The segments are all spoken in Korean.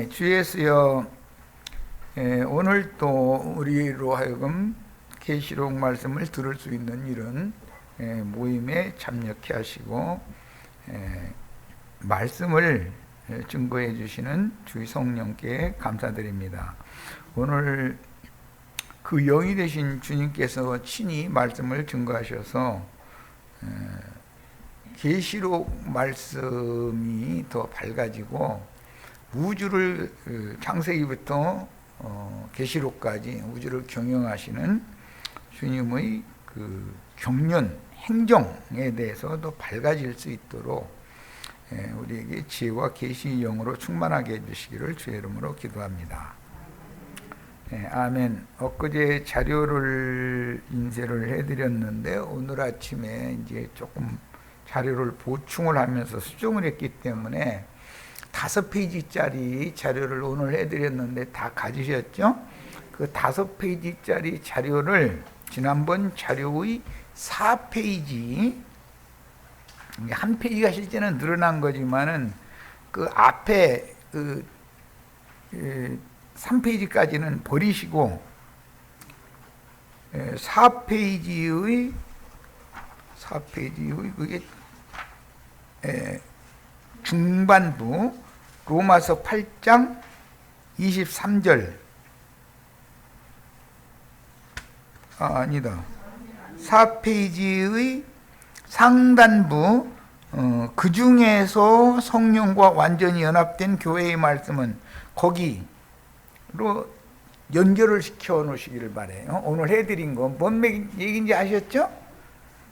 주 예수여, 오늘 또 우리로 하여금 계시록 말씀을 들을 수 있는 이런 모임에 참여케 하시고 말씀을 증거해 주시는 주의 성령께 감사드립니다. 오늘 그 영이 되신 주님께서 친히 말씀을 증거하셔서 계시록 말씀이 더 밝아지고 우주를 창세기부터 계시록까지 우주를 경영하시는 주님의 그 경륜, 행정에 대해서 더 밝아질 수 있도록 우리에게 지혜와 계시의 영으로 충만하게 해주시기를 주의 이름으로 기도합니다. 아멘. 엊그제 자료를 인쇄를 해드렸는데 오늘 아침에 이제 조금 자료를 보충을 하면서 수정을 했기 때문에 5페이지짜리 자료를 오늘 해드렸는데 다 가지셨죠? 그 5페이지짜리 자료를 지난번 자료의 4페이지, 한 페이지가 실제는 늘어난 거지만은 그 앞에 그 3페이지까지는 버리시고 4페이지의 그게 중반부 로마서 8장 23절 아니다 4페이지의 상단부 그 중에서 성령과 완전히 연합된 교회의 말씀은 거기로 연결을 시켜 놓으시기를 바래요. 오늘 해드린 거 뭔 얘기인지 아셨죠?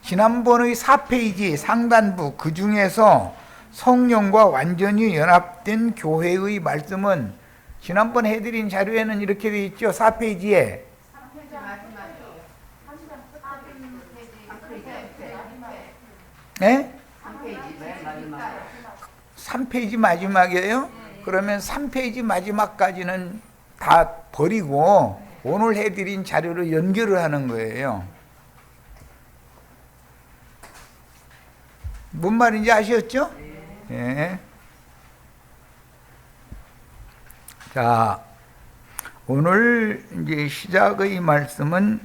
지난번의 4페이지 상단부 그 중에서 성령과 완전히 연합된 교회의 말씀은 지난번 해드린 자료에는 이렇게 되어 있죠. 4페이지에 3페이지 마지막이에요? 그러면 3페이지 마지막까지는 다 버리고 오늘 해드린 자료를 연결을 하는 거예요. 뭔 말인지 아셨죠? 예. 자, 오늘 이제 시작의 말씀은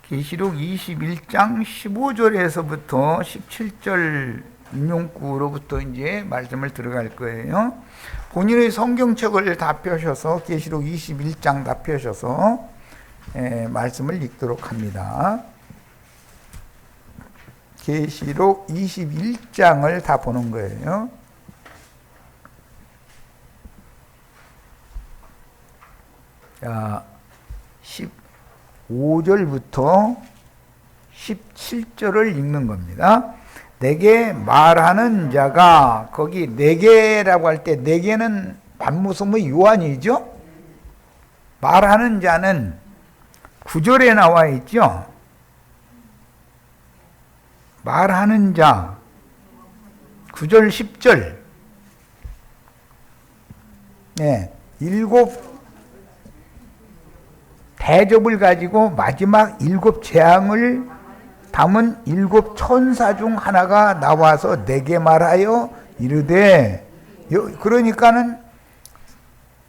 계시록 21장 15절에서부터 17절 인용구로부터 이제 말씀을 들어갈 거예요. 본인의 성경책을 다 펴셔서 계시록 21장 다 펴셔서 말씀을 읽도록 합니다. 계시록 21장을 다 보는 거예요. 자, 15절부터 17절을 읽는 겁니다. 내게 말하는 자가, 거기 내게라고 할 때 내게는 반무섬의 요한이죠. 말하는 자는 9절에 나와 있죠. 말하는 자 9절 10절 일곱 대접을 가지고 마지막 7 재앙을 담은 7 천사 중 하나가 나와서 내게 말하여 이르되, 그러니까는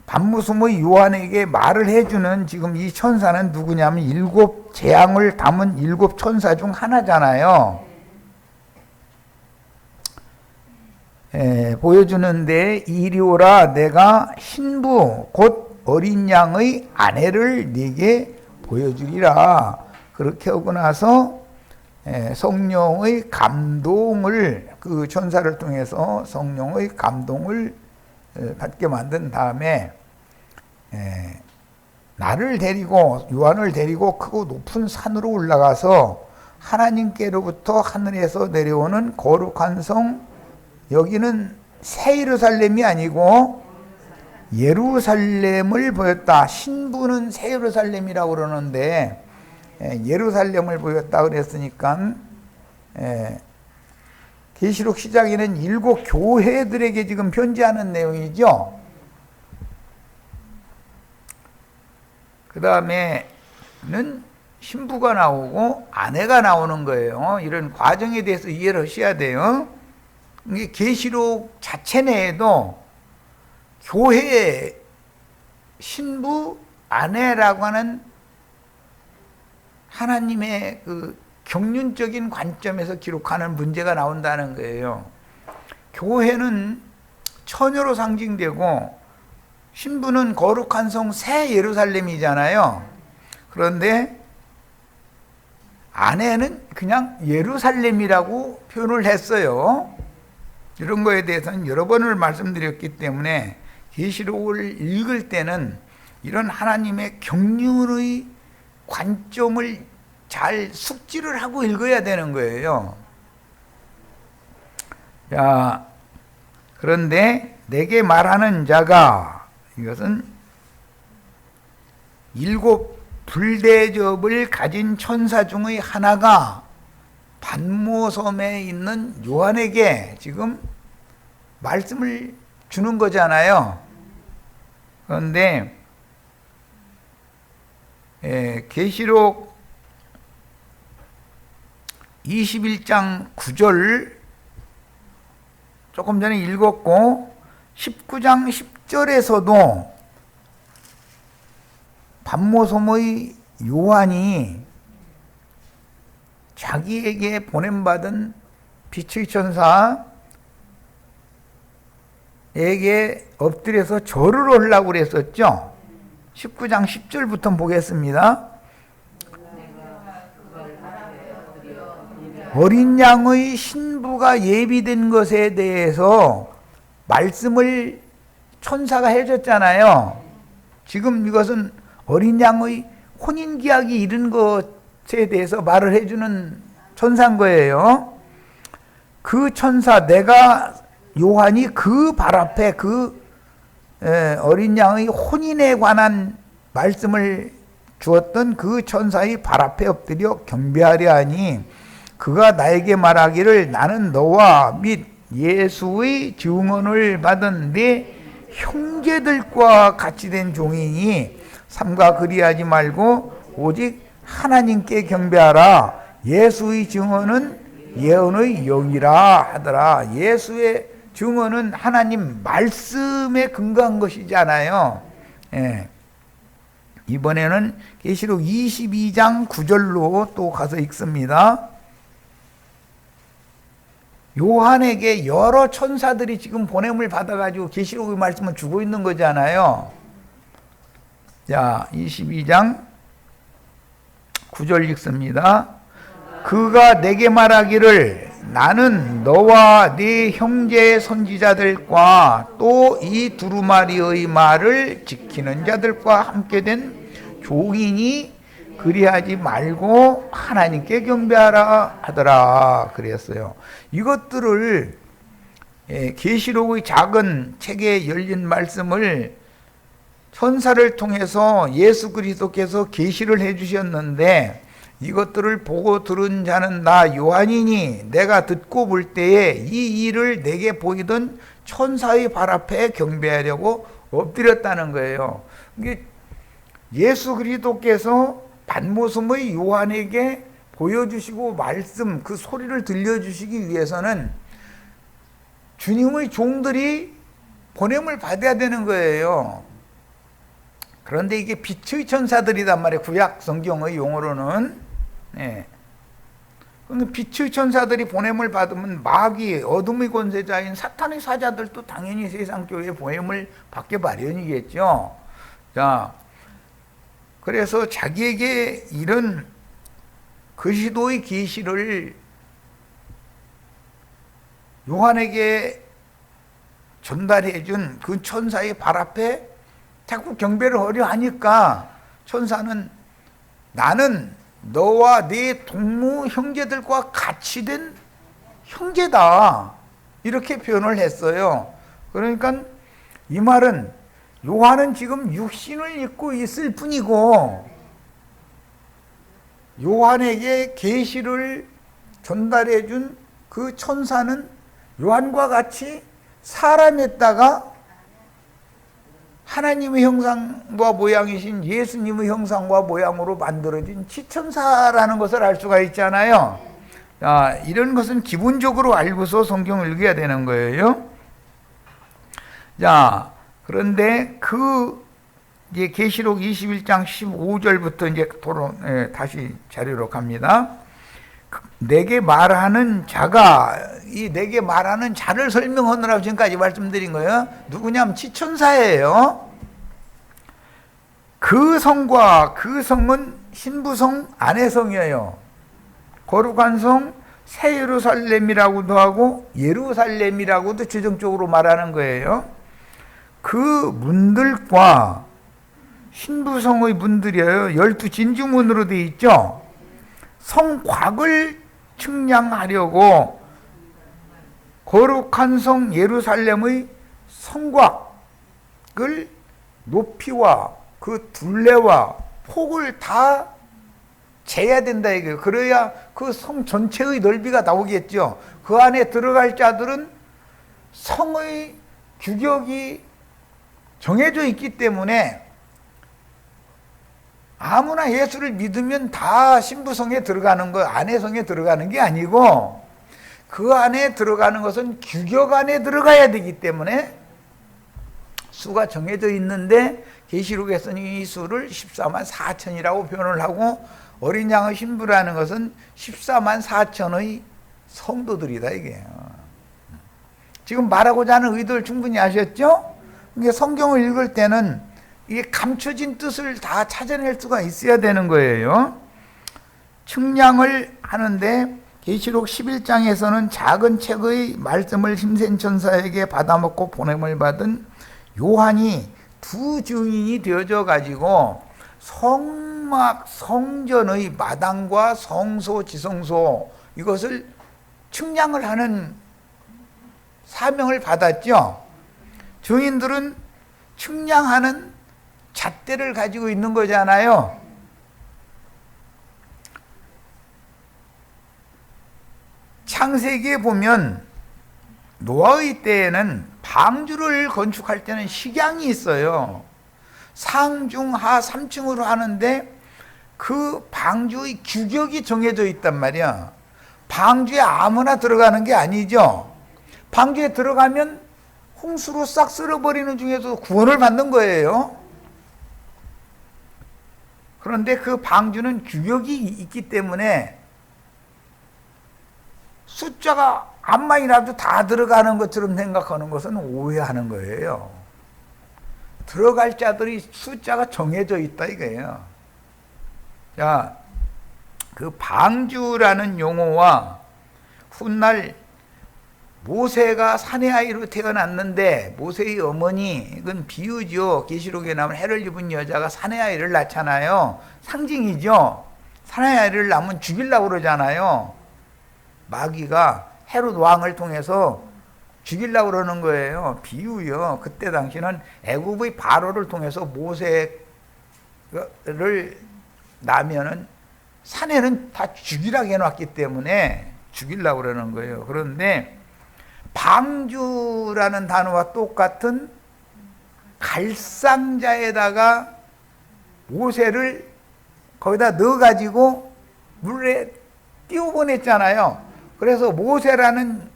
반무섬의 요한에게 말을 해주는 지금 이 천사는 누구냐면 7 재앙을 담은 7 천사 중 하나잖아요. 보여주는데 이리 오라, 내가 신부 곧 어린 양의 아내를 네게 보여주리라. 그렇게 하고 나서 성령의 감동을, 그 천사를 통해서 성령의 감동을 받게 만든 다음에 나를 데리고, 요한을 데리고 크고 높은 산으로 올라가서 하나님께로부터 하늘에서 내려오는 거룩한 성, 여기는 새 예루살렘이 아니고 예루살렘을 보였다. 신부는 새 예루살렘이라고 그러는데 예루살렘을 보였다 그랬으니까 계시록 시작에는 7 교회들에게 지금 편지하는 내용이죠. 그 다음에는 신부가 나오고 아내가 나오는 거예요. 이런 과정에 대해서 이해를 하셔야 돼요. 이게 계시록 자체 내에도 교회의 신부 아내라고 하는 하나님의 그 경륜적인 관점에서 기록하는 문제가 나온다는 거예요. 교회는 처녀로 상징되고 신부는 거룩한 성 새 예루살렘이잖아요. 그런데 아내는 그냥 예루살렘이라고 표현을 했어요. 이런 거에 대해서는 여러 번을 말씀드렸기 때문에 계시록을 읽을 때는 이런 하나님의 경륜의 관점을 잘 숙지를 하고 읽어야 되는 거예요. 자, 그런데 내게 말하는 자가, 이것은 일곱 불대접을 가진 천사 중의 하나가 반모섬에 있는 요한에게 지금 말씀을 주는 거잖아요. 그런데 계시록 21장 9절 조금 전에 읽었고 19장 10절에서도 반모섬의 요한이 자기에게 보냄받은 빛의 천사에게 엎드려서 절을 하려고 그랬었죠. 19장 10절부터 보겠습니다. 어린 양의 신부가 예비된 것에 대해서 말씀을 천사가 해줬잖아요. 지금 이것은 어린 양의 혼인기약이 이른 것에 대해서 말을 해주는 천사인 거예요. 그 천사, 내가 요한이 그 발 앞에 그 어린 양의 혼인에 관한 말씀을 주었던 그 천사의 발 앞에 엎드려 경배하려 하니 그가 나에게 말하기를 나는 너와 및 예수의 증언을 받은 네 형제들과 같이 된 종이니 삼가 그리하지 말고 오직 하나님께 경배하라. 예수의 증언은 예언의 영이라 하더라. 예수의 증언은 하나님 말씀에 근거한 것이잖아요. 예. 이번에는 계시록 22장 9절로 또 가서 읽습니다. 요한에게 여러 천사들이 지금 보냄을 받아가지고 계시록의 말씀을 주고 있는 거잖아요. 자, 22장 9절 읽습니다. 그가 내게 말하기를 나는 너와 네 형제의 선지자들과 또 이 두루마리의 말을 지키는 자들과 함께 된 종이니 그리하지 말고 하나님께 경배하라 하더라 그랬어요. 이것들을 계시록의 작은 책에 열린 말씀을 천사를 통해서 예수 그리스도께서 계시를 해주셨는데 이것들을 보고 들은 자는 나 요한이니 내가 듣고 볼 때에 이 일을 내게 보이던 천사의 발 앞에 경배하려고 엎드렸다는 거예요. 이게 예수 그리스도께서 반모섬의 요한에게 보여주시고 말씀 그 소리를 들려주시기 위해서는 주님의 종들이 보냄을 받아야 되는 거예요. 그런데 이게 빛의 천사들이란 말이에요. 구약 성경의 용어로는. 예. 빛의 천사들이 보냄을 받으면 마귀, 어둠의 권세자인 사탄의 사자들도 당연히 세상 교회에 보냄을 받게 마련이겠죠. 자, 그래서 자기에게 이런 그리스도의 계시를 요한에게 전달해 준 그 천사의 발 앞에 자꾸 경배를 하려 하니까 천사는 나는 너와 네 동무 형제들과 같이 된 형제다 이렇게 표현을 했어요. 그러니까 이 말은 요한은 지금 육신을 입고 있을 뿐이고 요한에게 계시를 전달해 준 그 천사는 요한과 같이 사람에다가 하나님의 형상과 모양이신 예수님의 형상과 모양으로 만들어진 지천사라는 것을 알 수가 있잖아요. 자, 이런 것은 기본적으로 알고서 성경을 읽어야 되는 거예요. 자, 그런데 그 이제 계시록 21장 15절부터 이제 다시 자료로 갑니다. 내게 말하는 자가, 이 내게 말하는 자를 설명하느라고 지금까지 말씀드린 거예요. 누구냐면 지천사예요. 그 성과 그 성은 신부성 아내성이에요. 거룩한 성 새 예루살렘이라고도 하고 예루살렘이라고도 주정적으로 말하는 거예요. 그 문들과 신부성의 문들이에요. 12진주문으로 되어 있죠. 성곽을 측량하려고 거룩한 성 예루살렘의 성곽을 높이와 그 둘레와 폭을 다 재야 된다 이거예요. 그래야 그 성 전체의 넓이가 나오겠죠. 그 안에 들어갈 자들은 성의 규격이 정해져 있기 때문에 아무나 예수를 믿으면 다 신부성에 들어가는 거, 아내성에 들어가는 게 아니고 그 안에 들어가는 것은 규격 안에 들어가야 되기 때문에 수가 정해져 있는데 계시록에서는 이 수를 14만 4천이라고 표현을 하고 어린 양의 신부라는 것은 14만 4천의 성도들이다 이게. 지금 말하고자 하는 의도를 충분히 아셨죠? 그러니까 성경을 읽을 때는 이게 감춰진 뜻을 다 찾아낼 수가 있어야 되는 거예요. 측량을 하는데 계시록 11장에서는 작은 책의 말씀을 힘센 천사에게 받아먹고 보냄을 받은 요한이 두 증인이 되어져 가지고 성막 성전의 마당과 성소 지성소 이것을 측량을 하는 사명을 받았죠. 증인들은 측량하는 잣대를 가지고 있는 거잖아요. 창세기에 보면 노아의 때에는 방주를 건축할 때는 식양이 있어요. 상중하 3층으로 하는데 그 방주의 규격이 정해져 있단 말이야. 방주에 아무나 들어가는 게 아니죠. 방주에 들어가면 홍수로 싹 쓸어버리는 중에서 구원을 받는 거예요. 그런데 그 방주는 규격이 있기 때문에 숫자가 암만이라도 다 들어가는 것처럼 생각하는 것은 오해하는 거예요. 들어갈 자들이 숫자가 정해져 있다 이거예요. 자, 그 방주라는 용어와 훗날 모세가 사내 아이로 태어났는데 모세의 어머니 이건 비유죠. 계시록에 나오는 해를 입은 여자가 사내 아이를 낳잖아요. 상징이죠. 사내 아이를 낳으면 죽이려고 그러잖아요. 마귀가 헤롯 왕을 통해서 죽이려고 그러는 거예요. 비유요. 그때 당시는 애굽의 바로를 통해서 모세를 낳으면은 사내는 다 죽이라고 해놨기 때문에 죽이려고 그러는 거예요. 그런데 방주라는 단어와 똑같은 갈상자에다가 모세를 거기다 넣어가지고 물에 띄워보냈잖아요. 그래서 모세라는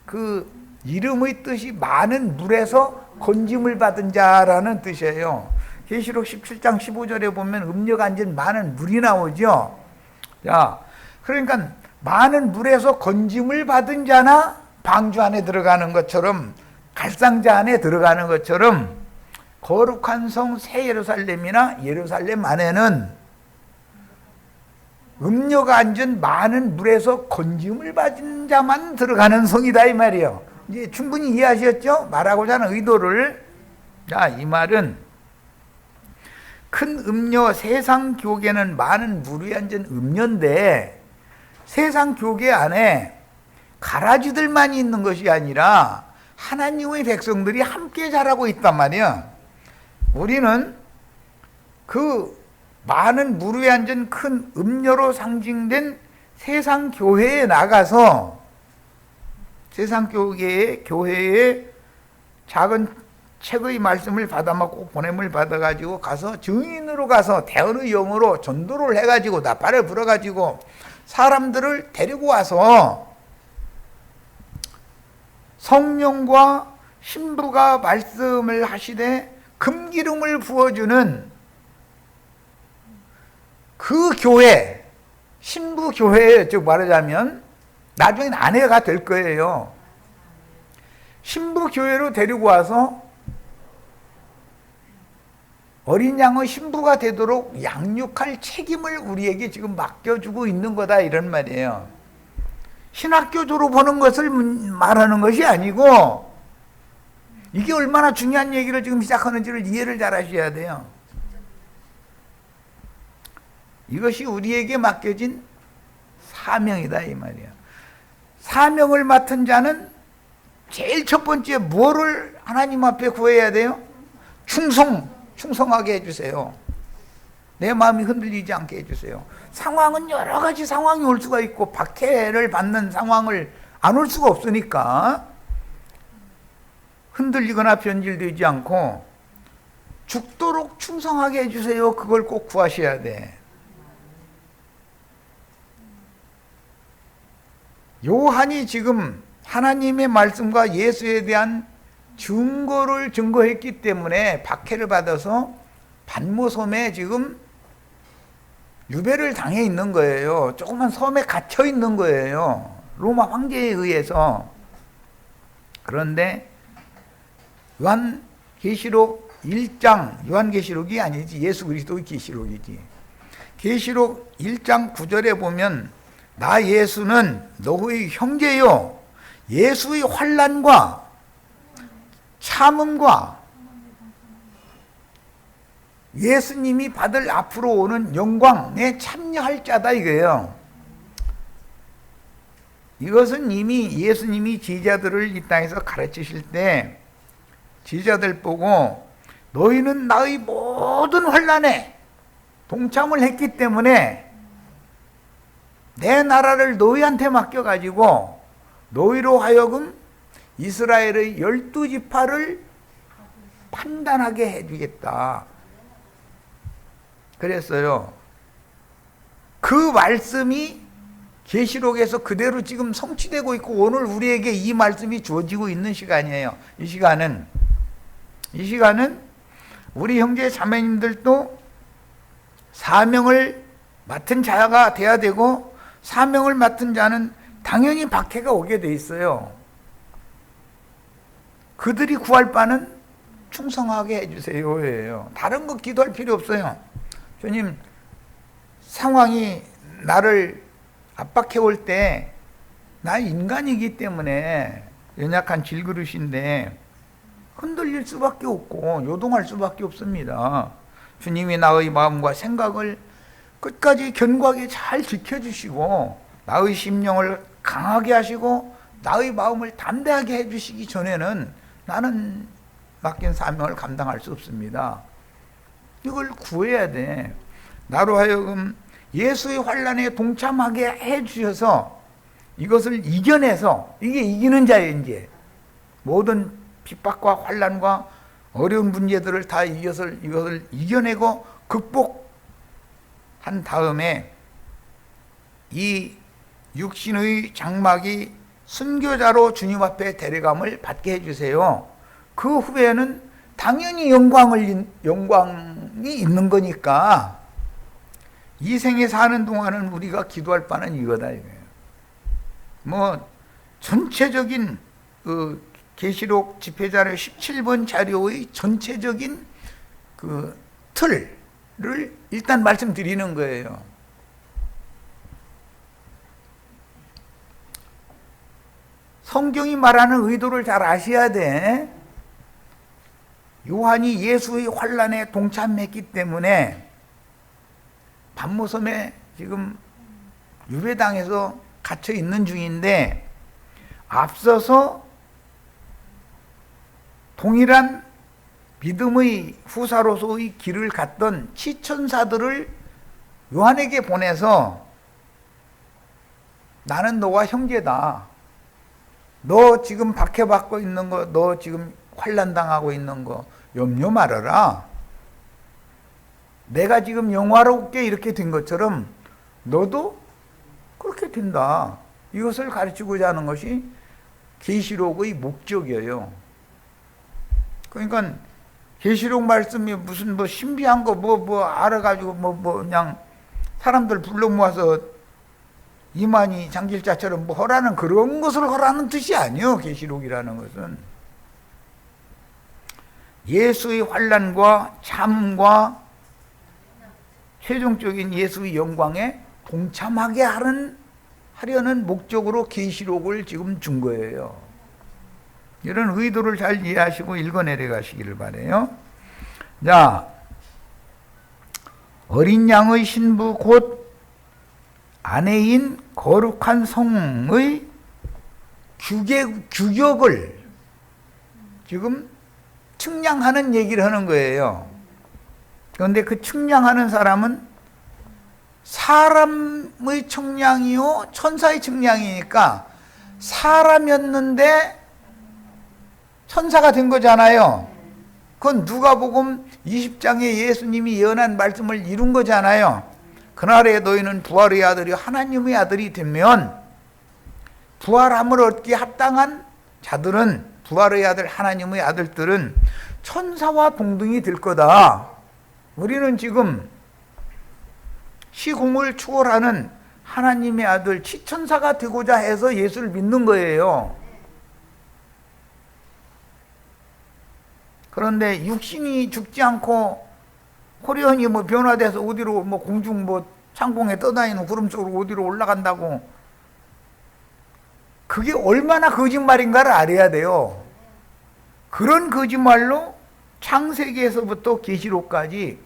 그 이름의 뜻이 많은 물에서 건짐을 받은 자라는 뜻이에요. 계시록 17장 15절에 보면 음녀가 앉은 많은 물이 나오죠. 자, 그러니까 많은 물에서 건짐을 받은 자나 방주 안에 들어가는 것처럼 갈상자 안에 들어가는 것처럼 거룩한 성 새 예루살렘이나 예루살렘 안에는 음녀가 앉은 많은 물에서 건짐을 받은 자만 들어가는 성이다 이 말이에요. 이제 충분히 이해하셨죠? 말하고자 하는 의도를. 자, 이 말은 큰 음녀 세상 교계는 많은 물 위에 앉은 음녀인데 세상 교계 안에 가라지들만이 있는 것이 아니라 하나님의 백성들이 함께 자라고 있단 말이야. 우리는 그 많은 물 위에 앉은 큰 음녀로 상징된 세상 교회에 나가서 세상 교회에 작은 책의 말씀을 받아먹고 보냄을 받아가지고 가서 증인으로 가서 대언의 영으로 전도를 해가지고 나팔을 불어가지고 사람들을 데리고 와서 성령과 신부가 말씀을 하시되 금기름을 부어주는 그 교회, 신부 교회, 즉 말하자면 나중엔 아내가 될 거예요. 신부 교회로 데리고 와서 어린 양의 신부가 되도록 양육할 책임을 우리에게 지금 맡겨주고 있는 거다, 이런 말이에요. 신학교 졸업하는 것을 말하는 것이 아니고, 이게 얼마나 중요한 얘기를 지금 시작하는지를 이해를 잘 하셔야 돼요. 이것이 우리에게 맡겨진 사명이다, 이 말이에요. 사명을 맡은 자는 제일 첫 번째 뭐를 하나님 앞에 구해야 돼요? 충성하게 해주세요. 내 마음이 흔들리지 않게 해주세요. 상황은 여러 가지 상황이 올 수가 있고 박해를 받는 상황을 안 올 수가 없으니까 흔들리거나 변질되지 않고 죽도록 충성하게 해주세요. 그걸 꼭 구하셔야 돼. 요한이 지금 하나님의 말씀과 예수에 대한 증거를 증거했기 때문에 박해를 받아서 pat모섬에 지금 유배를 당해 있는 거예요. 조그만 섬에 갇혀 있는 거예요. 로마 황제에 의해서. 그런데 요한계시록 1장, 요한계시록이 아니지, 예수 그리스도의 계시록이지. 계시록 1장 9절에 보면 나 예수는 너의 형제요 예수의 환난과 참음과 예수님이 받을 앞으로 오는 영광에 참여할 자다, 이거예요. 이것은 이미 예수님이 제자들을 이 땅에서 가르치실 때 제자들 보고 너희는 나의 모든 환난에 동참을 했기 때문에 내 나라를 너희한테 맡겨가지고 너희로 하여금 이스라엘의 12지파를 판단하게 해주겠다 그랬어요. 그 말씀이 계시록에서 그대로 지금 성취되고 있고 오늘 우리에게 이 말씀이 주어지고 있는 시간이에요. 이 시간은 우리 형제 자매님들도 사명을 맡은 자가 돼야 되고 사명을 맡은 자는 당연히 박해가 오게 돼 있어요. 그들이 구할 바는 충성하게 해주세요. 다른 거 기도할 필요 없어요. 주님, 상황이 나를 압박해 올 때 나 인간이기 때문에 연약한 질그릇인데 흔들릴 수밖에 없고 요동할 수밖에 없습니다. 주님이 나의 마음과 생각을 끝까지 견고하게 잘 지켜주시고 나의 심령을 강하게 하시고 나의 마음을 담대하게 해주시기 전에는 나는 맡긴 사명을 감당할 수 없습니다. 이걸 구해야 돼. 나로 하여금 예수의 환난에 동참하게 해주셔서 이것을 이겨내서 이게 이기는 자예요. 이제 모든 핍박과 환난과 어려운 문제들을 다 이것을 이겨내고 극복한 다음에 이 육신의 장막이 순교자로 주님 앞에 데려감을 받게 해주세요. 그 후에는 당연히 영광이 있는 거니까 이 생에 사는 동안은 우리가 기도할 바는 이거다, 이거예요. 뭐 전체적인 그 계시록 집회자료 17번 자료의 전체적인 그 틀을 일단 말씀드리는 거예요. 성경이 말하는 의도를 잘 아셔야 돼. 요한이 예수의 환난에 동참했기 때문에 pat모섬에 지금 유배당해서 갇혀 있는 중인데 앞서서 동일한 믿음의 후사로서의 길을 갔던 치천사들을 요한에게 보내서 나는 너와 형제다. 너 지금 박해받고 있는 거, 너 지금 환난당하고 있는 거 염려 말아라. 내가 지금 영화롭게 이렇게 된 것처럼 너도 그렇게 된다. 이것을 가르치고자 하는 것이 계시록의 목적이에요. 그러니까 계시록 말씀이 무슨 뭐 신비한 거 뭐 알아가지고 뭐 그냥 사람들 불러 모아서 이만희 장길자처럼 뭐 허라는 그런 것을 허라는 뜻이 아니요. 계시록이라는 것은 예수의 환난과 참과 최종적인 예수의 영광에 동참하게 하려는 목적으로 계시록을 지금 준 거예요. 이런 의도를 잘 이해하시고 읽어내려 가시기를 바라요. 자, 어린 양의 신부 곧 아내인 거룩한 성의 규격을 지금 측량하는 얘기를 하는 거예요. 그런데 그 측량하는 사람은 사람의 측량이요 천사의 측량이니까 사람이었는데 천사가 된 거잖아요. 그건 누가복음 20장에 예수님이 예언한 말씀을 이룬 거잖아요. 그날에 너희는 부활의 아들이 하나님의 아들이 되면 부활함을 얻기에 합당한 자들은 부활의 아들 하나님의 아들들은 천사와 동등이 될 거다. 우리는 지금 시공을 초월하는 하나님의 아들 치천사가 되고자 해서 예수를 믿는 거예요. 그런데 육신이 죽지 않고 호련히 뭐 변화돼서 어디로 뭐 공중 뭐 창공에 떠다니는 구름 속으로 어디로 올라간다고, 그게 얼마나 거짓말인가를 알아야 돼요. 그런 거짓말로 창세기에서부터 계시록까지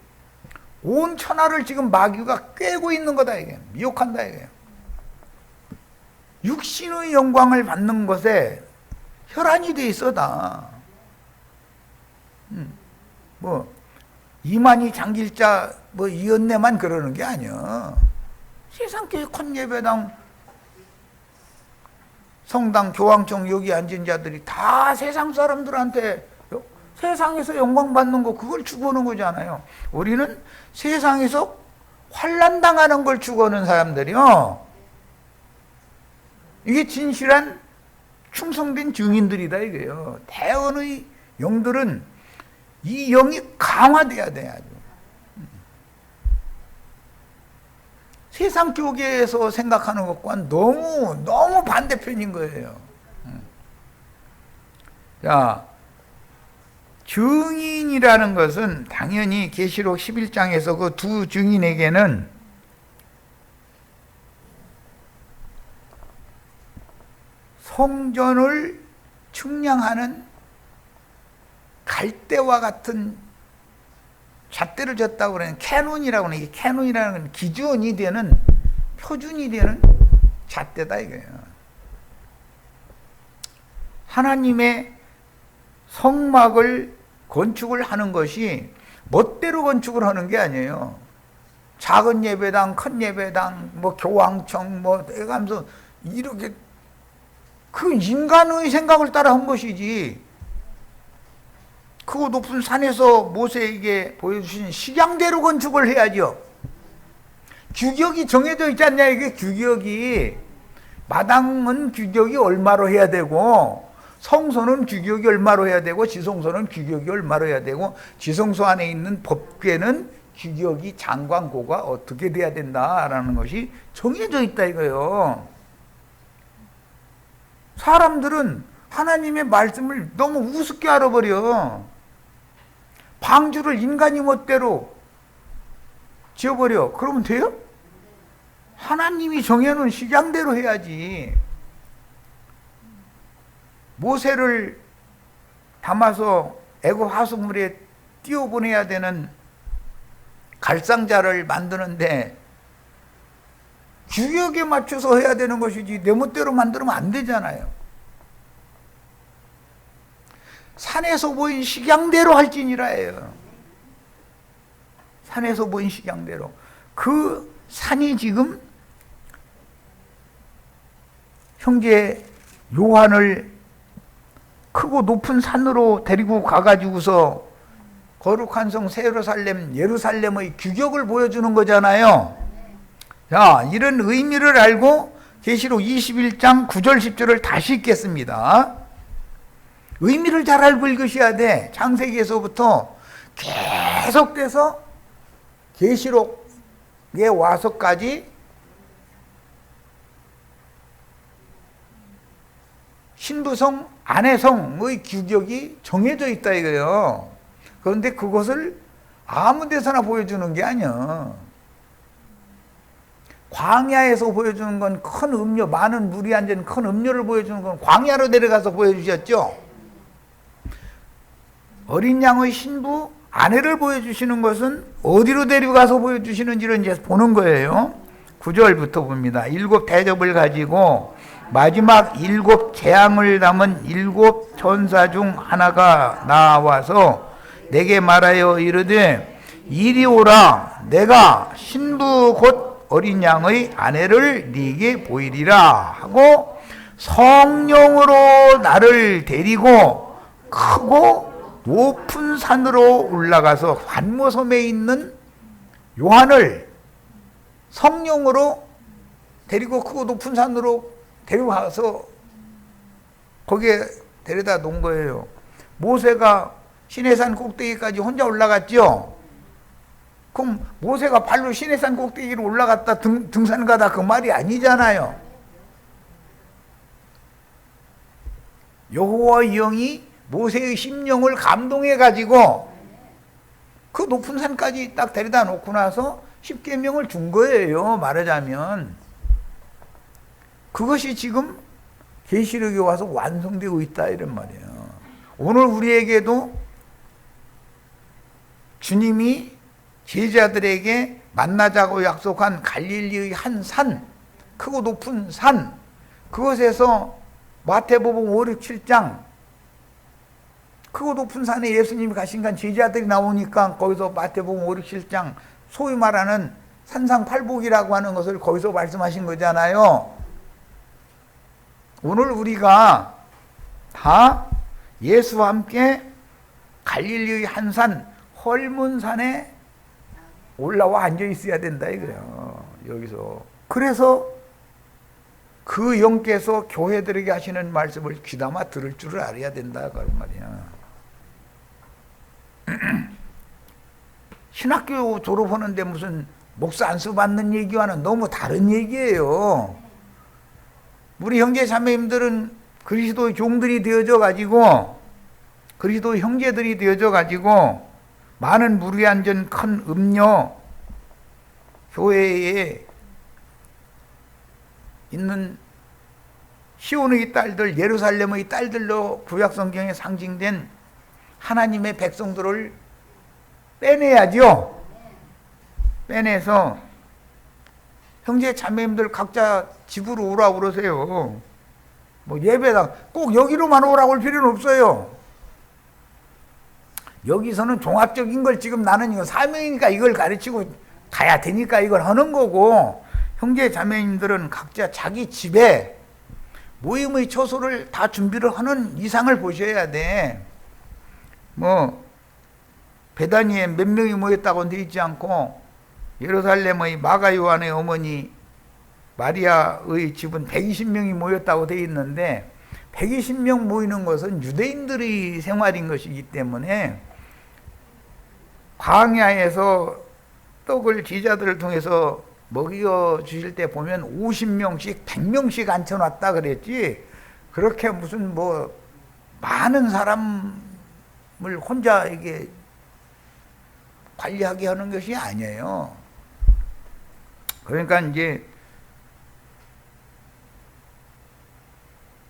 온 천하를 지금 마귀가 꿰고 있는 거다 이게. 미혹한다 이게. 육신의 영광을 받는 것에 혈안이 돼 있어 다. 뭐 이만희 장길자 뭐 이언내만 그러는 게 아니야. 세상교회 컨예배당 성당 교황청 여기 앉은 자들이 다 세상 사람들한테 세상에서 영광 받는 거 그걸 추구하는 거잖아요. 우리는 세상에서 환난 당하는 걸 추구하는 사람들이요. 이게 진실한 충성된 증인들이다 이거예요. 대언의 영들은 이 영이 강화돼야 돼 아주. 세상 교계에서 생각하는 것과는 너무 반대편인 거예요. 자, 증인이라는 것은 당연히 계시록 11장에서 그 두 증인에게는 성전을 측량하는 갈대와 같은 잣대를 졌다고 그러는 캐논이라고 하는, 이 캐논이라는 건 기준이 되는, 표준이 되는 잣대다 이거예요. 하나님의 성막을 건축을 하는 것이 멋대로 건축을 하는 게 아니에요. 작은 예배당, 큰 예배당, 뭐 교황청, 뭐 해가면서 이렇게 그 인간의 생각을 따라 한 것이지. 그 높은 산에서 모세에게 보여주신 식양대로 건축을 해야죠. 규격이 정해져 있지 않냐 이게. 규격이 마당은 규격이 얼마로 해야 되고, 성소는 규격이 얼마로 해야 되고, 지성소는 규격이 얼마로 해야 되고, 지성소 안에 있는 법궤는 규격이 장관고가 어떻게 돼야 된다라는 것이 정해져 있다 이거예요. 사람들은 하나님의 말씀을 너무 우습게 알아버려. 방주를 인간이 멋대로 지어버려. 그러면 돼요? 하나님이 정해놓은 식양대로 해야지. 모세를 담아서 애굽 하수물에 띄워보내야 되는 갈상자를 만드는데 규격에 맞춰서 해야 되는 것이지 내 멋대로 만들면 안 되잖아요. 산에서 보인 식양대로 할지니라예요. 산에서 보인 식양대로. 그 산이 지금 형제 요한을 크고 높은 산으로 데리고 가가지고서 거룩한 성 예루살렘의 규격을 보여주는 거잖아요. 자, 이런 의미를 알고 계시록 21장 9절 10절을 다시 읽겠습니다. 의미를 잘 알고 읽으셔야 돼. 창세기에서부터 계속돼서 계시록에 와서까지 신부성, 아내성의 규격이 정해져 있다 이거예요. 그런데 그것을 아무 데서나 보여주는 게 아니야. 광야에서 보여주는 건 큰 음료, 많은 물이 앉은 큰 음료를 보여주는 건 광야로 내려가서 보여주셨죠. 어린 양의 신부, 아내를 보여주시는 것은 어디로 데려가서 보여주시는지를 이제 보는 거예요. 9절부터 봅니다. 7 대접을 가지고 마지막 7 재앙을 담은 7 천사 중 하나가 나와서 내게 말하여 이르되 이리 오라. 내가 신부 곧 어린 양의 아내를 네게 보이리라 하고 성령으로 나를 데리고 크고 높은 산으로 올라가서 환모섬에 있는 요한을 성령으로 데리고 크고 높은 산으로 데려가서 거기에 데려다 놓은 거예요. 모세가 시내산 꼭대기까지 혼자 올라갔죠. 그럼 모세가 발로 시내산 꼭대기로 올라갔다 등산 가다 그 말이 아니잖아요. 여호와의 영이 모세의 심령을 감동해 가지고 그 높은 산까지 딱 데려다 놓고 나서 십계명을 준 거예요. 말하자면 그것이 지금 계시록에 와서 완성되고 있다 이런 말이에요. 오늘 우리에게도 주님이 제자들에게 만나자고 약속한 갈릴리의 한 산, 크고 높은 산, 그것에서 마태복음 5, 6, 7장 크고 높은 산에 예수님이 가신 간 제자들이 나오니까 거기서 마태복음 5, 6, 7장 소위 말하는 산상팔복이라고 하는 것을 거기서 말씀하신 거잖아요. 오늘 우리가 다 예수와 함께 갈릴리의 한 산, 헐몬산에 올라와 앉아 있어야 된다 이거예요. 여기서. 그래서 그 영께서 교회들에게 하시는 말씀을 귀담아 들을 줄을 알아야 된다 그런 말이야. 신학교 졸업하는데 무슨 목사 안수 받는 얘기와는 너무 다른 얘기예요. 우리 형제 자매님들은 그리스도의 종들이 되어져 가지고 그리스도의 형제들이 되어져 가지고 많은 물이 앉은 큰 음료 교회에 있는 시온의 딸들, 예루살렘의 딸들로 구약성경에 상징된 하나님의 백성들을 빼내야죠. 빼내서 형제 자매님들 각자 집으로 오라고 그러세요. 뭐 예배당 꼭 여기로만 오라고 할 필요는 없어요. 여기서는 종합적인 걸 지금 나는 이거 사명이니까 이걸 가르치고 가야 되니까 이걸 하는 거고, 형제 자매님들은 각자 자기 집에 모임의 처소를 다 준비를 하는 이상을 보셔야 돼. 뭐 베다니에 몇 명이 모였다고 돼 있지 않고 예루살렘의 마가 요한의 어머니 마리아의 집은 120명이 모였다고 돼 있는데 120명 모이는 것은 유대인들의 생활인 것이기 때문에 광야에서 떡을 제자들을 통해서 먹여 주실 때 보면 50명씩 100명씩 앉혀놨다 그랬지, 그렇게 무슨 뭐 많은 사람을 혼자 이게 관리하게 하는 것이 아니에요. 그러니까 이제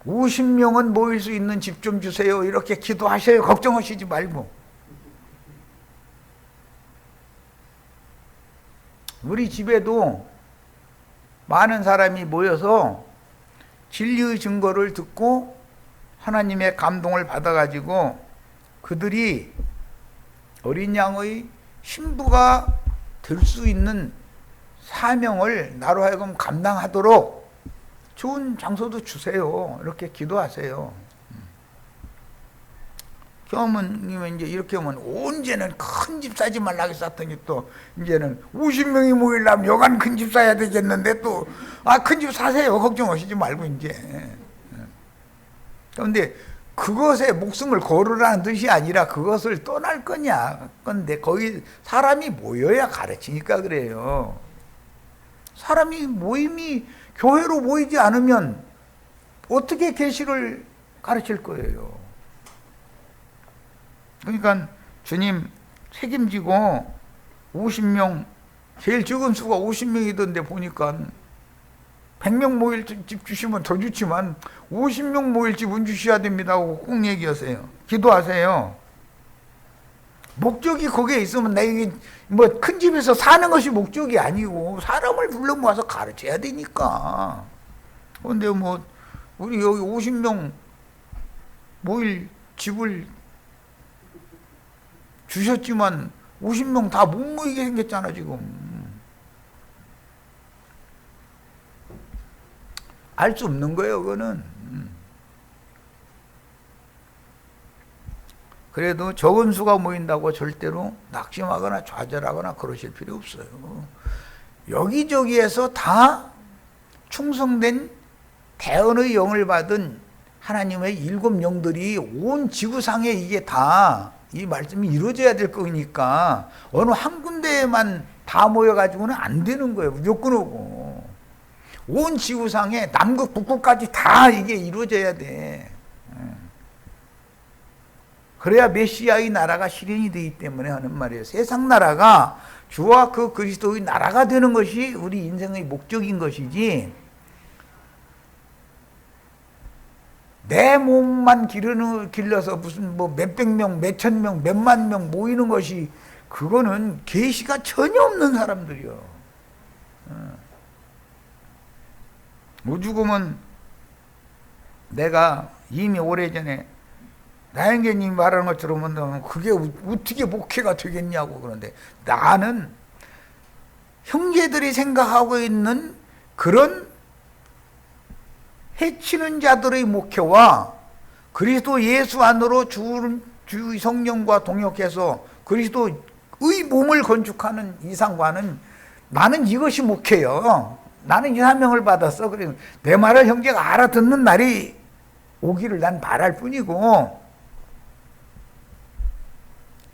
50명은 모일 수 있는 집 좀 주세요 이렇게 기도하셔요. 걱정하시지 말고. 우리 집에도 많은 사람이 모여서 진리의 증거를 듣고 하나님의 감동을 받아가지고 그들이 어린 양의 신부가 될 수 있는 사명을 나로 하여금 감당하도록 좋은 장소도 주세요. 이렇게 기도하세요. 경험은 이제 이렇게 하면 언제는 큰 집 사지 말라고 했더니 또 이제는 50명이 모이려면 여간 큰 집 사야 되겠는데 또 큰 집 사세요. 걱정하시지 말고 이제. 그런데 그것에 목숨을 걸으라는 뜻이 아니라 그것을 떠날 거냐. 근데 거기 사람이 모여야 가르치니까 그래요. 사람이 모임이 교회로 모이지 않으면 어떻게 계시를 가르칠 거예요. 그러니까 주님 책임지고 50명, 제일 적은 수가 50명이던데 보니까 100명 모일 집 주시면 더 좋지만 50명 모일 집은 주셔야 됩니다 하고 꼭 얘기하세요. 기도하세요. 목적이 거기에 있으면 내가 뭐 큰 집에서 사는 것이 목적이 아니고 사람을 불러 모아서 가르쳐야 되니까. 그런데 뭐 우리 여기 50명 모일 집을 주셨지만 50명 다 못 모이게 생겼잖아 지금. 알 수 없는 거예요 그거는. 그래도 적은 수가 모인다고 절대로 낙심하거나 좌절하거나 그러실 필요 없어요. 여기저기에서 다 충성된 대언의 영을 받은 하나님의 7 영들이 온 지구상에 이게 다 이 말씀이 이루어져야 될 거니까 어느 한 군데에만 다 모여가지고는 안 되는 거예요. 무조건 오고. 온 지구상에 남극 북극까지 다 이게 이루어져야 돼. 그래야 메시아의 나라가 실현이 되기 때문에 하는 말이에요. 세상 나라가 주와 그 그리스도의 나라가 되는 것이 우리 인생의 목적인 것이지, 내 몸만 길러서 무슨 뭐 몇백 명, 몇천 명, 몇만 명 모이는 것이, 그거는 계시가 전혀 없는 사람들이요. 오죽하면 내가 이미 오래전에 나영계님이 말하는 것처럼 그게 어떻게 목회가 되겠냐고. 그런데 나는 형제들이 생각하고 있는 그런 해치는 자들의 목회와 그리스도 예수 안으로 주 성령과 동역해서 그리스도의 몸을 건축하는 이상과는, 나는 이것이 목회요. 나는 이 사명을 받았어. 그래, 내 말을 형제가 알아듣는 날이 오기를 난 바랄 뿐이고,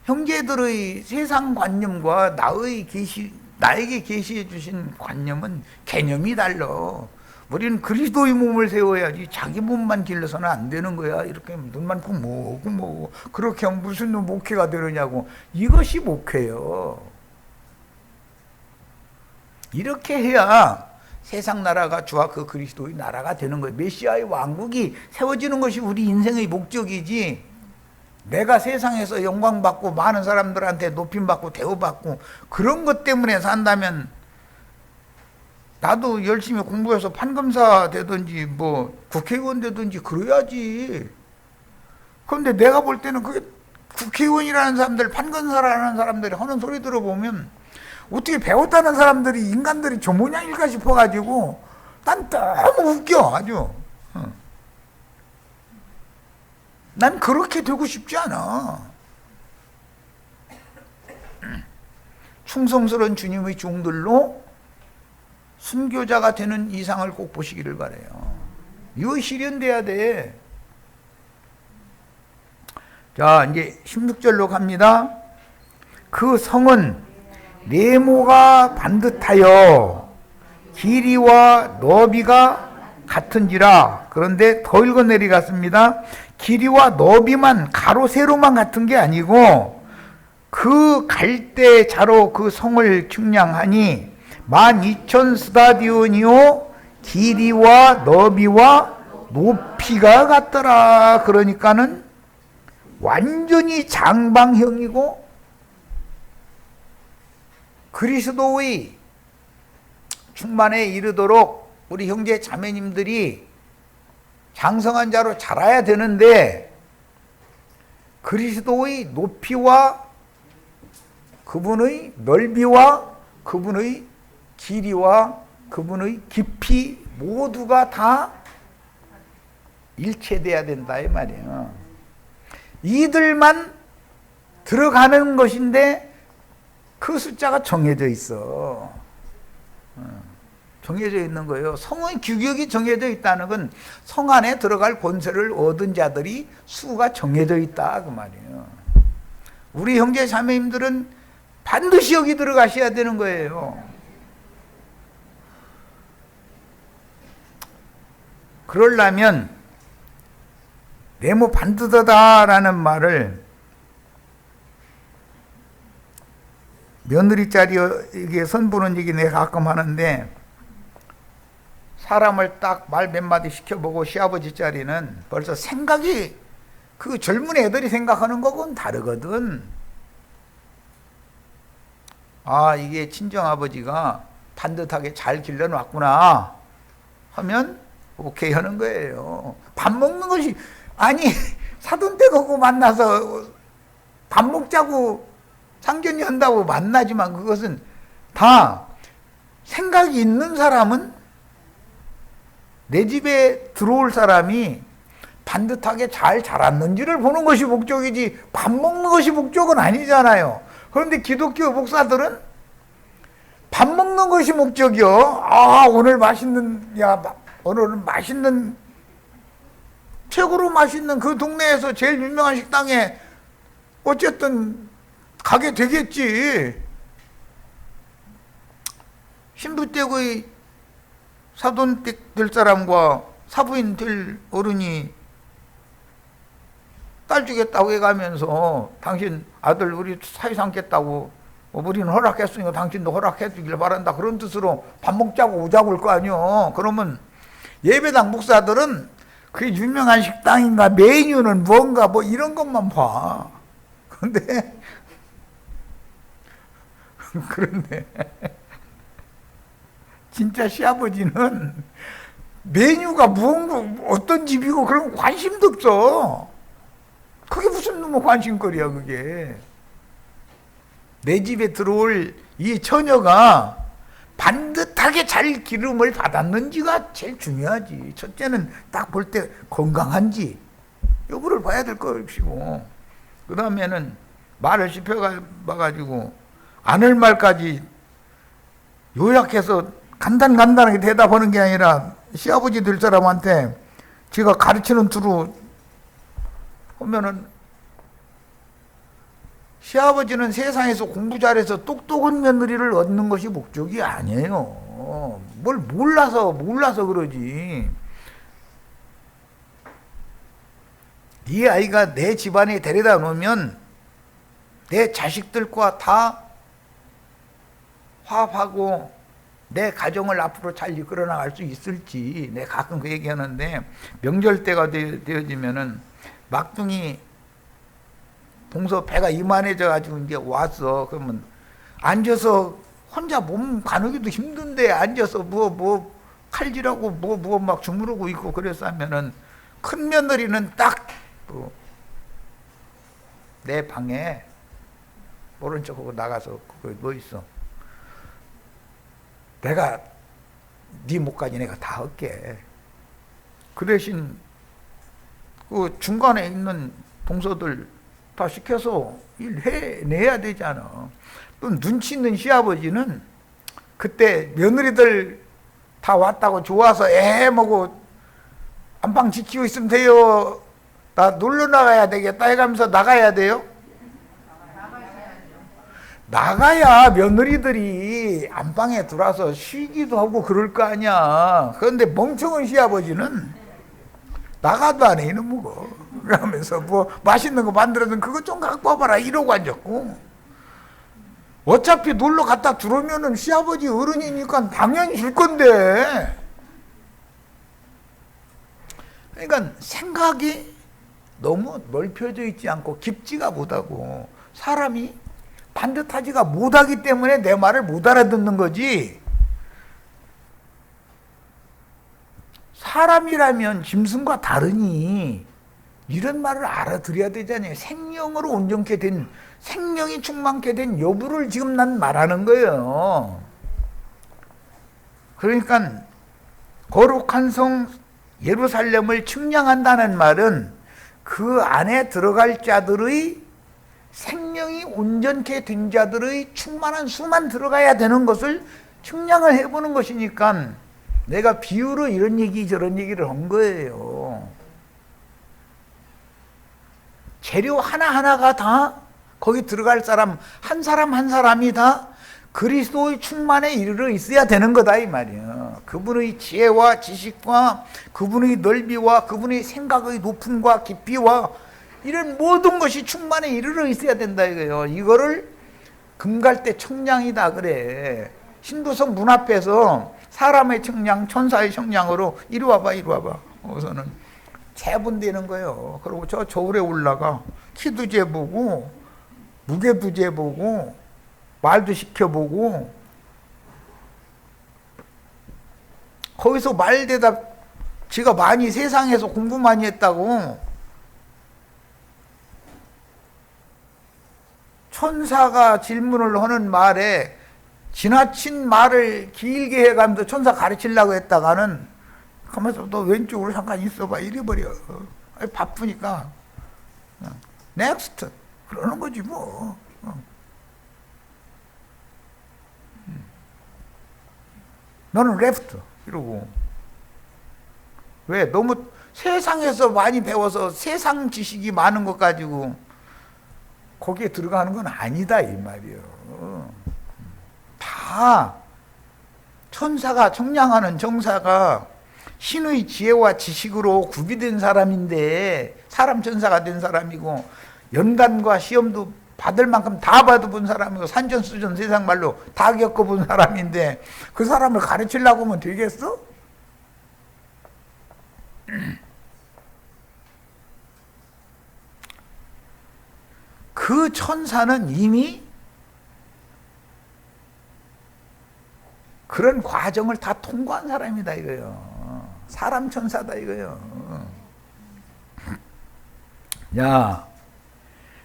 형제들의 세상 관념과 나에게 계시해 주신 관념은 개념이 달라. 우리는 그리스도의 몸을 세워야지 자기 몸만 길러서는 안 되는 거야. 이렇게 눈만 꼭 모으고 그렇게 하면 무슨 목회가 되느냐고. 이것이 목회요. 이렇게 해야 세상 나라가 주와 그 그리스도의 나라가 되는 거예요. 메시아의 왕국이 세워지는 것이 우리 인생의 목적이지, 내가 세상에서 영광받고 많은 사람들한테 높임받고 대우받고 그런 것 때문에 산다면, 나도 열심히 공부해서 판검사 되든지 뭐 국회의원 되든지 그래야지. 그런데 내가 볼 때는 그게 국회의원이라는 사람들, 판검사라는 사람들이 하는 소리 들어보면 어떻게 배웠다는 사람들이, 인간들이 저 모양일까 싶어가지고 난 너무 웃겨 아주. 난 그렇게 되고 싶지 않아. 충성스러운 주님의 종들로 순교자가 되는 이상을 꼭 보시기를 바라요. 이거 실현돼야 돼. 자, 이제 16절로 갑니다. 그 성은 네모가 반듯하여 길이와 너비가 같은지라. 그런데 더 읽어내리겠습니다. 길이와 너비만 가로 세로만 같은 게 아니고 그 갈대 자로 그 성을 측량하니 12,000 스타디온이요 길이와 너비와 높이가 같더라. 그러니까는 완전히 장방형이고 그리스도의 충만에 이르도록 우리 형제 자매님들이 장성한 자로 자라야 되는데, 그리스도의 높이와 그분의 넓이와 그분의 길이와 그분의 깊이 모두가 다 일체돼야 된다 이 말이에요. 이들만 들어가는 것인데 그 숫자가 정해져 있어. 정해져 있는 거예요. 성의 규격이 정해져 있다는 건 성 안에 들어갈 권세를 얻은 자들이 수가 정해져 있다 그 말이에요. 우리 형제 자매님들은 반드시 여기 들어가셔야 되는 거예요. 그러려면 네모 반드다라는 말을 며느리 자리에 선보는 얘기 내가 가끔 하는데, 사람을 딱 말 몇 마디 시켜보고 시아버지 자리는 벌써 생각이 그 젊은 애들이 생각하는 거하고는 다르거든. 아, 이게 친정아버지가 반듯하게 잘 길러놨구나 하면 오케이 하는 거예요. 밥 먹는 것이, 아니 사돈댁하고 만나서 밥 먹자고 상견례 한다고 만나지만 그것은 다 생각이 있는 사람은 내 집에 들어올 사람이 반듯하게 잘 자랐는지를 보는 것이 목적이지 밥 먹는 것이 목적은 아니잖아요. 그런데 기독교 목사들은 밥 먹는 것이 목적이요. 아, 오늘 오늘은 맛있는, 최고로 맛있는 그 동네에서 제일 유명한 식당에 어쨌든 가게 되겠지. 신부댁의 사돈댁 될 사람과 사부인 될 어른이 딸 주겠다고 해가면서 당신 아들 우리 사이 삼겠다고 우리는 허락했으니까 당신도 허락해 주길 바란다 그런 뜻으로 밥 먹자고 오자고 할 거 아니요. 그러면 예배당 목사들은 그 유명한 식당인가 메뉴는 뭔가 뭐 이런 것만 봐. 그런데 진짜 시아버지는 메뉴가 무언가 어떤 집이고 그런 관심도 없어. 그게 무슨 놈의 관심거리야 그게. 내 집에 들어올 이 처녀가 반듯하게 잘 기름을 받았는지가 제일 중요하지. 첫째는 딱 볼 때 건강한지 여부를 봐야 될 것이고, 그 다음에는 말을 씹혀가지고 안 할 말까지 요약해서 간단하게 대답하는 게 아니라 시아버지 될 사람한테 제가 가르치는 투로 하면은, 시아버지는 세상에서 공부 잘해서 똑똑한 며느리를 얻는 것이 목적이 아니에요. 뭘 몰라서 그러지. 이 아이가 내 집안에 데려다 놓으면 내 자식들과 다 화합하고 내 가정을 앞으로 잘 이끌어 나갈 수 있을지. 내가 가끔 그 얘기하는데, 명절 때가 되어지면은 막둥이 동서 배가 이만해져 가지고 이제 왔어. 그러면 앉아서 혼자 몸 가누기도 힘든데 앉아서 뭐 칼질하고 뭐 막 주무르고 있고 그래서 하면은, 큰 며느리는 딱 내 방에 모른 척하고 나가서 거기 뭐 있어, 내가 네 목까지 내가 다 할게. 그 대신 그 중간에 있는 동서들 다 시켜서 일해내야 되잖아. 또 눈치 있는 시아버지는 그때 며느리들 다 왔다고 좋아서 뭐고 안방 지키고 있으면 돼요, 나 놀러 나가야 되겠다 해가면서 나가야 돼요? 나가야 며느리들이 안방에 들어와서 쉬기도 하고 그럴 거 아니야. 그런데 멍청한 시아버지는 나가도 안 해, 이놈 거. 그러면서 뭐 맛있는 거 만들어서 그거 좀 갖고 와봐라 이러고 앉았고, 어차피 놀러 갔다 들어오면은 시아버지 어른이니까 당연히 줄 건데. 그러니까 생각이 너무 넓혀져 있지 않고 깊지가 못하고, 사람이 반듯하지가 못하기 때문에 내 말을 못 알아듣는 거지. 사람이라면 짐승과 다르니 이런 말을 알아들어야 되잖아요. 생명으로 온전케 된, 생명이 충만케 된 여부를 지금 난 말하는 거예요. 그러니까 거룩한 성 예루살렘을 측량한다는 말은 그 안에 들어갈 자들의 생명이 온전케 된 자들의 충만한 수만 들어가야 되는 것을 측량을 해보는 것이니까 내가 비유로 이런 얘기 저런 얘기를 한 거예요. 재료 하나하나가 다 거기 들어갈 사람 한 사람이 다 그리스도의 충만에 이르러 있어야 되는 거다 이 말이야. 그분의 지혜와 지식과 그분의 넓이와 그분의 생각의 높음과 깊이와 이런 모든 것이 충만에 이르러 있어야 된다 이거예요. 이거를 금갈대 청량이다 그래. 신도성 문 앞에서 사람의 청량, 천사의 청량으로 이리 와봐 이리 와봐. 우선은 재분되는 거예요. 그리고 저 저울에 올라가 키도 재보고 무게도 재보고 말도 시켜보고 거기서 말 대답 지가 많이 세상에서 공부 많이 했다고 천사가 질문을 하는 말에 지나친 말을 길게 해가면서 천사 가르치려고 했다가는 가면서 너 왼쪽으로 잠깐 있어봐 이래버려. 바쁘니까 넥스트 그러는 거지 뭐. 너는 레프트 이러고. 왜? 너무 세상에서 많이 배워서 세상 지식이 많은 것 가지고 거기에 들어가는 건 아니다 이 말이에요. 다 천사가 청량하는 정사가 신의 지혜와 지식으로 구비된 사람인데 사람 천사가 된 사람이고 연단과 시험도 받을 만큼 다 받아본 사람이고 산전수전 세상 말로 다 겪어본 사람인데 그 사람을 가르치려고 하면 되겠어? 그 천사는 이미 그런 과정을 다 통과한 사람이다 이거요. 사람 천사다 이거요. 야,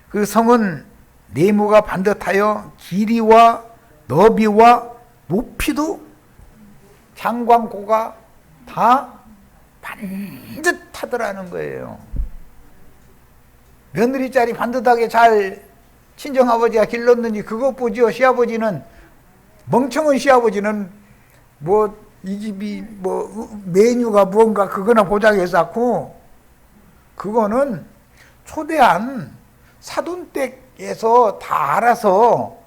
그 성은 네모가 반듯하여 길이와 너비와 높이도 장광고가 다 반듯하더라는 거예요. 며느리 짤이 반듯하게 잘 친정아버지가 길렀는지 그것 보지요. 시아버지는 멍청한 시아버지는 뭐 이 집이 뭐 메뉴가 뭔가 그거나 보자고 해서 그거는 초대한 사돈댁에서 다 알아서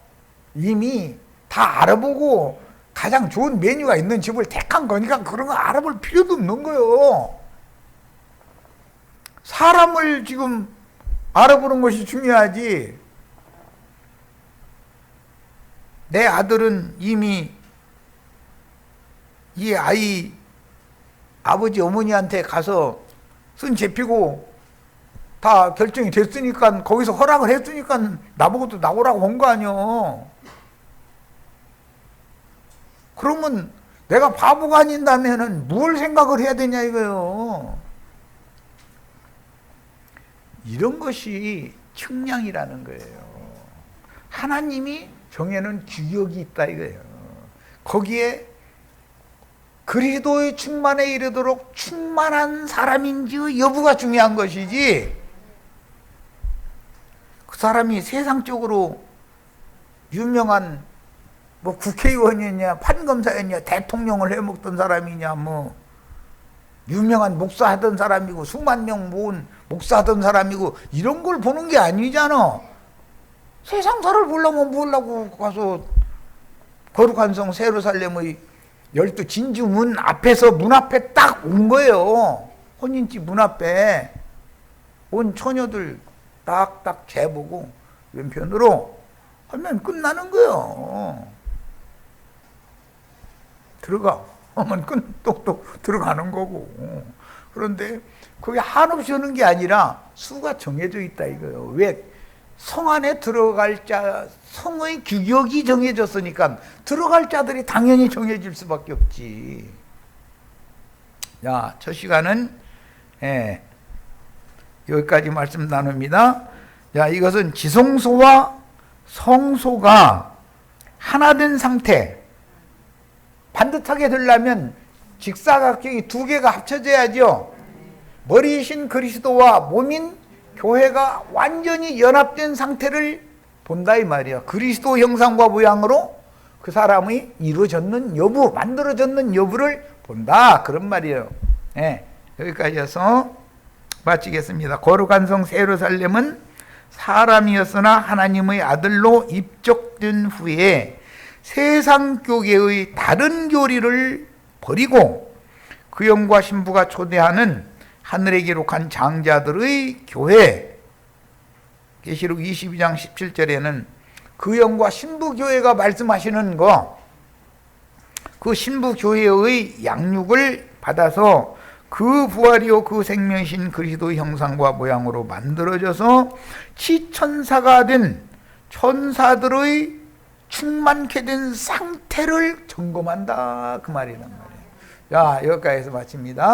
이미 다 알아보고 가장 좋은 메뉴가 있는 집을 택한 거니까 그런 거 알아볼 필요도 없는 거예요. 사람을 지금 알아보는 것이 중요하지. 내 아들은 이미 이 아이 아버지 어머니한테 가서 손 잡히고 다 결정이 됐으니까 거기서 허락을 했으니까 나보고도 나오라고 한 거 아니요. 그러면 내가 바보가 아닌다면은 뭘 생각을 해야 되냐 이거요. 이런 것이 측량이라는 거예요. 하나님이 정해놓은 규격이 있다 이거예요. 거기에 그리스도의 충만에 이르도록 충만한 사람인지 여부가 중요한 것이지 그 사람이 세상적으로 유명한 뭐 국회의원이냐 판검사였냐 대통령을 해먹던 사람이냐 뭐 유명한 목사하던 사람이고 수만 명 모은 목사하던 사람이고 이런 걸 보는 게 아니잖아. 세상사를 보려면 뭐라고 가서 거룩한 성 세루살렘의 12 진주문 앞에서 문 앞에 딱 온 거예요. 혼인집 문 앞에 온 처녀들 딱딱 재보고 왼편으로 하면 끝나는 거예요. 들어가 하면 똑똑 들어가는 거고. 그런데 그게 한없이 하는 게 아니라 수가 정해져 있다 이거예요. 왜? 성 안에 들어갈 자, 성의 규격이 정해졌으니까 들어갈 자들이 당연히 정해질 수밖에 없지. 자, 첫 시간은 여기까지 말씀 나눕니다. 자, 이것은 지성소와 성소가 하나 된 상태. 반듯하게 되려면 직사각형이 두 개가 합쳐져야죠. 머리이신 그리스도와 몸인 교회가 완전히 연합된 상태를 본다 이 말이야. 그리스도 형상과 모양으로 그 사람의 이루어졌는 여부, 만들어졌는 여부를 본다. 그런 말이에요. 예, 여기까지 해서 마치겠습니다. 거룩한 성 예루살렘은 사람이었으나 하나님의 아들로 입적된 후에 세상 교계의 다른 교리를 버리고 그 영과 신부가 초대하는 하늘에 기록한 장자들의 교회, 계시록 22장 17절에는 그 영과 신부 교회가 말씀하시는 거, 그 신부 교회의 양육을 받아서 그 부활이요 그 생명이신 그리스도의 형상과 모양으로 만들어져서 치천사가 된 천사들의 충만케 된 상태를 점검한다, 그 말이란 말이에요. 자, 여기까지 해서 마칩니다.